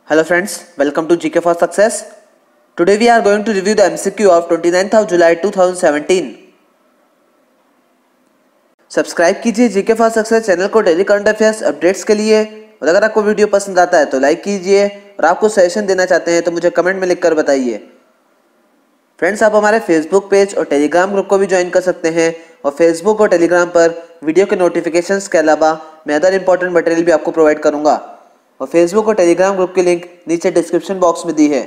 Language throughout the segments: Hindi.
Hello friends, welcome to GK for Success. Today we are going to review the MCQ of 29th of July 2017. Subscribe कीजिए जीके फॉर सक्सेस चैनल को डेली करंट अफेयर्स अपडेट्स के लिए, और अगर आपको वीडियो पसंद आता है तो लाइक कीजिए, और आपको सजेशन देना चाहते हैं तो मुझे कमेंट में लिखकर बताइए। फ्रेंड्स, आप हमारे फेसबुक पेज और टेलीग्राम ग्रुप को भी ज्वाइन कर सकते हैं, और फेसबुक और टेलीग्राम पर वीडियो के नोटिफिकेशंस के अलावा मैं अदर इंपॉर्टेंट मटेरियल भी आपको प्रोवाइड करूंगा, और फेसबुक और टेलीग्राम ग्रुप की लिंक नीचे डिस्क्रिप्शन बॉक्स में दी है।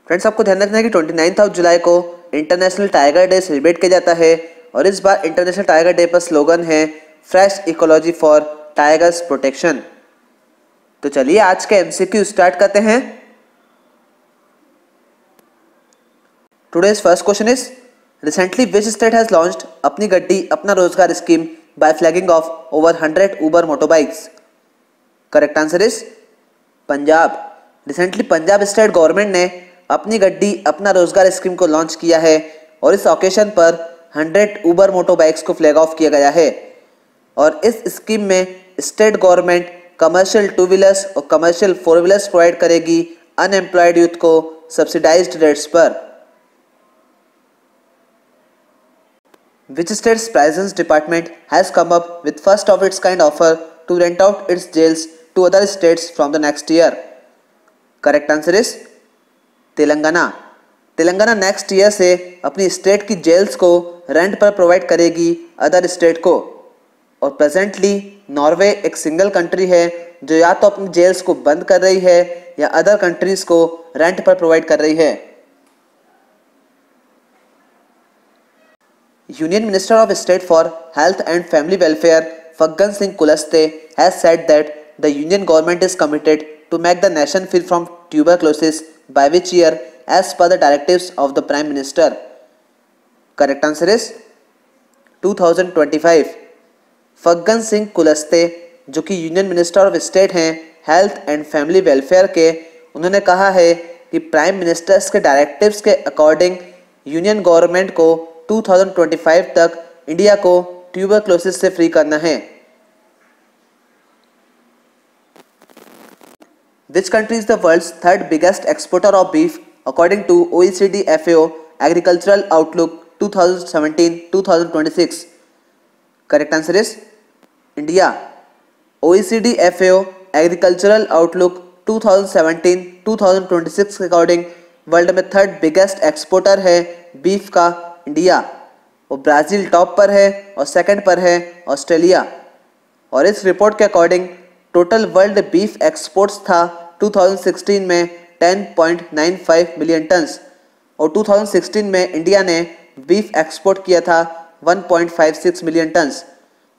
फ्रेंड्स, आपको ध्यान रखना है कि 29 ऑफ जुलाई को इंटरनेशनल टाइगर डे सेलिब्रेट किया जाता है, और इस बार इंटरनेशनल टाइगर डे पर स्लोगन है fresh ecology for tigers protection. तो चलिए आज के एमसीक्यू स्टार्ट करते हैं। Today's first question is recently which state has launched अपनी गड्डी अपना रोजगार scheme bye flagging of over 100 Uber motorbikes. Correct answer is Punjab. Recently Punjab state government ने अपनी गड्डी अपना रोजगार स्कीम को लॉन्च किया है, और इस ओकेशन पर 100 उबर मोटरबाइक्स को फ्लैग ऑफ किया गया है। और इस स्कीम में state government commercial two wheelers और कमर्शियल फोर व्हीलर्स प्रोवाइड करेगी अनएम्प्लॉयड यूथ को सब्सिडाइज्ड रेट्स पर। Which state's prisons department has come up with first of its kind offer to rent out its jails to other states from the next year? Correct answer is Telangana. Telangana next year से अपनी स्टेट की जेल्स को रेंट पर प्रोवाइड करेगी अदर स्टेट को, और प्रेजेंटली नॉर्वे एक सिंगल कंट्री है जो या तो अपनी जेल्स को बंद कर रही है या अदर कंट्रीज को रेंट पर प्रोवाइड कर रही है। Union Minister of State for Health and Family Welfare Faggan Singh Kulaste has said that the Union government is committed to make the nation free from tuberculosis by which year as per the directives of the Prime Minister. Correct answer is 2025. Faggan Singh Kulaste जो कि यूनियन मिनिस्टर ऑफ स्टेट हैं हेल्थ एंड फैमिली वेलफेयर के, उन्होंने कहा है कि प्राइम मिनिस्टर्स के डायरेक्टिव्स के अकॉर्डिंग यूनियन गवर्नमेंट को 2025 तक इंडिया को ट्यूबरक्लोसिस से फ्री करना है। Which country is the world's third biggest exporter of beef according to OECD FAO Agricultural Outlook 2017-2026? Correct answer is India. OECD FAO Agricultural Outlook 2017-2026 के अकॉर्डिंग वर्ल्ड में थर्ड बिगेस्ट एक्सपोर्टर है बीफ का इंडिया, और ब्राज़ील टॉप पर है और सेकंड पर है ऑस्ट्रेलिया। और इस रिपोर्ट के according total world beef exports था 2016 में 10.95 मिलियन टन्स, और 2016 में इंडिया ने बीफ एक्सपोर्ट किया था 1.56 मिलियन टन्स।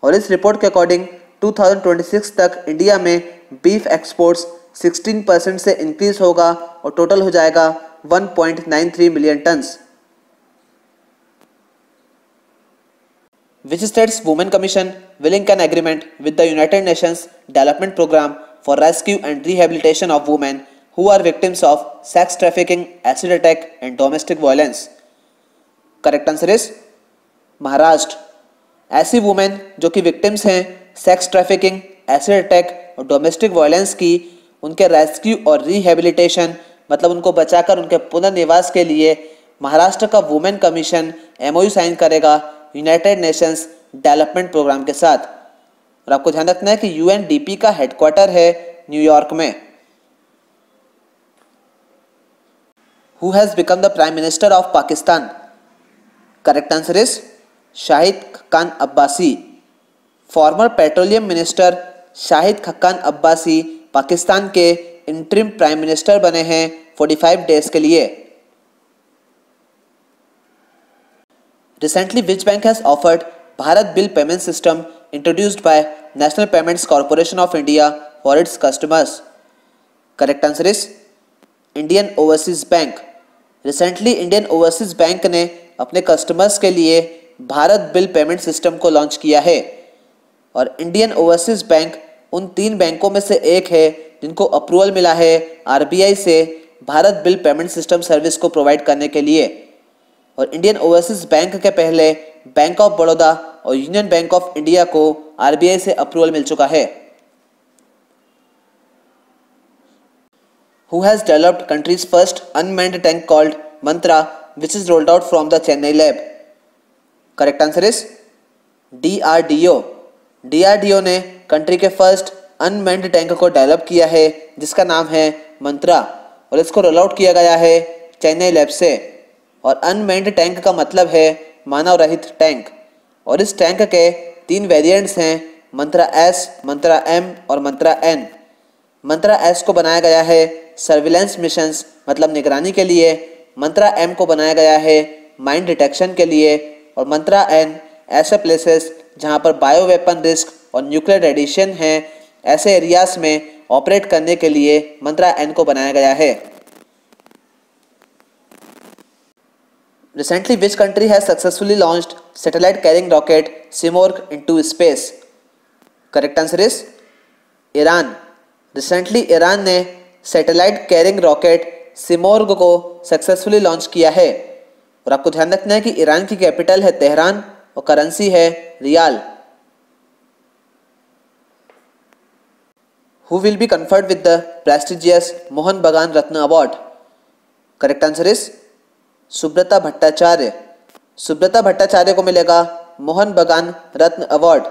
और इस रिपोर्ट के अकॉर्डिंग 2026 तक इंडिया में बीफ एक्सपोर्ट्स 16% से इंक्रीज होगा और टोटल हो जाएगा 1.93 million turns. Which state's Women Commission will ink an agreement with the United Nations Development Programme for rescue and rehabilitation of women who are victims of sex trafficking, acid attack and domestic violence? Correct answer is Maharashtra. ऐसी वुमेन जो कि विक्टिम्स हैं सेक्स ट्रैफिकिंग, एसिड अटैक और डोमेस्टिक वायलेंस की, उनके रेस्क्यू और रिहेबिलिटेशन मतलब उनको बचाकर उनके पुनर्निवास के लिए महाराष्ट्र का वुमेन कमीशन MOU साइन करेगा यूनाइटेड नेशंस डेवलपमेंट प्रोग्राम के साथ। और आपको ध्यान रखना है कि UNDP का हेडक्वार्टर है न्यूयॉर्क में। Who has become the Prime Minister of Pakistan? Correct answer is Shahid Khaqan Abbasi. Former petroleum minister Shahid Khaqan Abbasi Pakistan के इंटरिम प्राइम मिनिस्टर बने हैं 45 डेज के लिए। Recently, which bank has offered Bharat Bill Payment System introduced by National Payments Corporation of India for its customers? Correct answer is Indian Overseas Bank. Recently, Indian Overseas Bank ने अपने कस्टमर्स के लिए भारत बिल पेमेंट सिस्टम को लॉन्च किया है, और इंडियन ओवरसीज बैंक उन 3 बैंकों में से एक है जिनको अप्रूवल मिला है RBI से Bharat bill payment system service को प्रोवाइड करने के लिए। और इंडियन ओवरसीज बैंक के पहले बैंक ऑफ बड़ौदा और यूनियन बैंक ऑफ इंडिया को RBI से अप्रूवल मिल चुका है। Who has developed country's first unmanned tank called Mantra, which is rolled out from the Chennai lab? Correct answer is DRDO. DRDO ने कंट्री के फर्स्ट अनमैन्ड टैंक को डेवलप किया है जिसका नाम है मंत्रा और इसको रोल आउट किया गया है चेन्नई लैब से। और अनमैन्ड टैंक का मतलब है मानव रहित टैंक और इस टैंक के 3 वेरिएंट्स हैं, मंत्रा एस, मंत्रा एम और मंत्रा एन। मंत्रा एस को बनाया गया है सर्विलेंस मिशंस मतलब निगरानी के लिए, मंत्रा एम को बनाया गया है माइन डिटेक्शन के लिए और मंत्रा एन ऐसे प्लेसेस जहां पर बायो वेपन रिस्क और न्यूक्लियर रेडिएशन है ऐसे एरियाज में ऑपरेट करने के लिए मंत्रा एन को बनाया गया है। Recently, which country has successfully launched satellite carrying rocket Simorgh into space? Correct answer is Iran. Recently Iran ने सैटेलाइट कैरिंग रॉकेट सिमोर्ग को सक्सेसफुली लॉन्च किया है और आपको ध्यान रखना है कि ईरान की कैपिटल है तेहरान और करेंसी है riyal. Who will be conferred with the prestigious Mohun Bagan Ratna award? Correct answer is Subrata Bhattacharya. Subrata Bhattacharya को मिलेगा मोहन बगान रत्न अवार्ड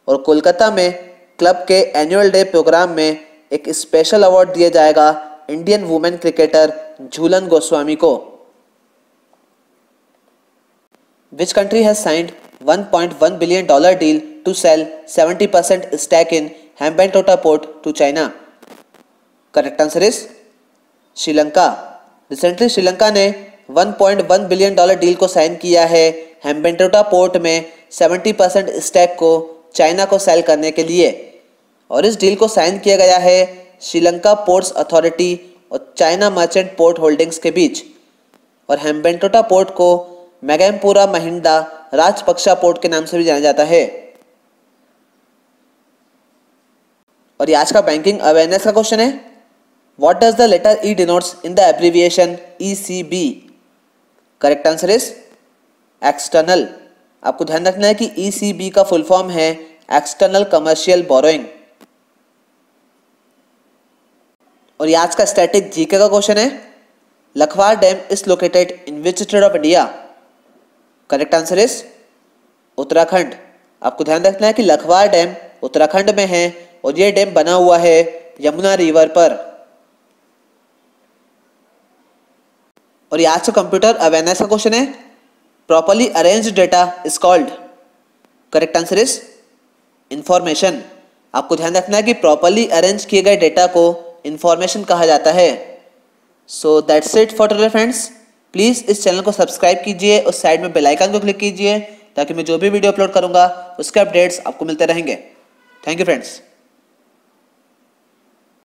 और कोलकाता में क्लब के एनुअल डे प्रोग्राम में एक स्पेशल अवार्ड दिया जाएगा Indian women cricketer Jhulan Goswami को। Which country has signed $1.1 billion deal to sell 70% stake in Hambantota Port to China? Correct answer is Sri Lanka. Recently Sri Lanka ने $1.1 बिलियन डील को साइन किया है हैम्बेंटोटा पोर्ट में 70% स्टैक को चाइना को सेल करने के लिए और इस डील को साइन किया गया है श्रीलंका पोर्ट्स अथॉरिटी और चाइना मर्चेंट पोर्ट होल्डिंग्स के बीच और हैम्बेंटोटा पोर्ट को मैगेमपुरा महिंदा राजपक्षा पोर्ट के नाम से भी जाना जाता है। और ये आज का बैंकिंग अवेयरनेस का क्वेश्चन है, what does the letter E denotes in the abbreviation ECB? Correct answer is external. आपको ध्यान रखना है कि ECB का फुल फॉर्म है एक्सटर्नल कमर्शियल बोरोइंग। और ये आज का स्टैटिक जीके का क्वेश्चन है, Lakhwar dam is located in which state of India? Correct answer is Uttarakhand. आपको ध्यान रखना है कि लखवार डैम उत्तराखंड में है और ये डैम बना हुआ है यमुना रिवर पर। और ये आज का कंप्यूटर अवेयरनेस का क्वेश्चन है, properly arranged data is called? Correct answer is information. आपको ध्यान रखना है कि प्रॉपर्ली अरेंज किए गए डेटा को इंफॉर्मेशन कहा जाता है। So that's it for today friends. Please इस चैनल को सब्सक्राइब कीजिए और साइड में बेल आइकन को क्लिक कीजिए ताकि मैं जो भी वीडियो अपलोड करूंगा उसके अपडेट्स आपको मिलते रहेंगे। Thank you friends.